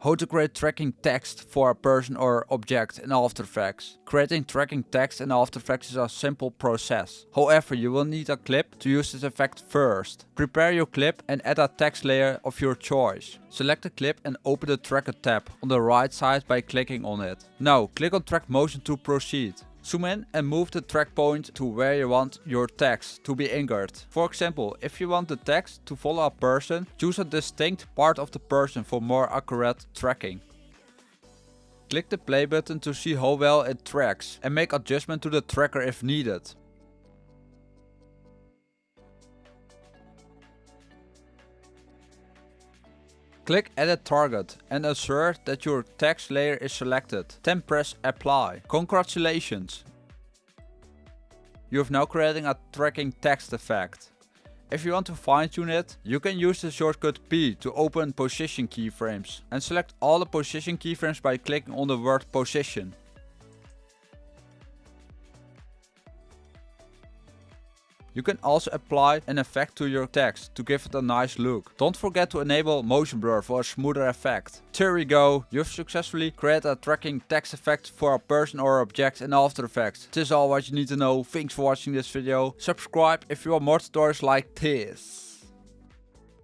How to create tracking text for a person or object in After Effects. Creating tracking text in After Effects is a simple process. However, you will need a clip to use this effect first. Prepare your clip and add a text layer of your choice. Select the clip and open the Tracker tab on the right side by clicking on it. Now click on Track Motion to proceed. Zoom in and move the track point to where you want your text to be anchored. For example, if you want the text to follow a person, choose a distinct part of the person for more accurate tracking. Click the play button to see how well it tracks and make adjustment to the tracker if needed. Click Edit Target and assure that your text layer is selected. Then press Apply. Congratulations! You have now created a tracking text effect. If you want to fine tune it, you can use the shortcut P to open position keyframes and select all the position keyframes by clicking on the word position. You can also apply an effect to your text to give it a nice look. Don't forget to enable motion blur for a smoother effect. There we go, you've successfully created a tracking text effect for a person or object in After Effects. This is all what you need to know. Thanks for watching this video. Subscribe if you want more tutorials like this.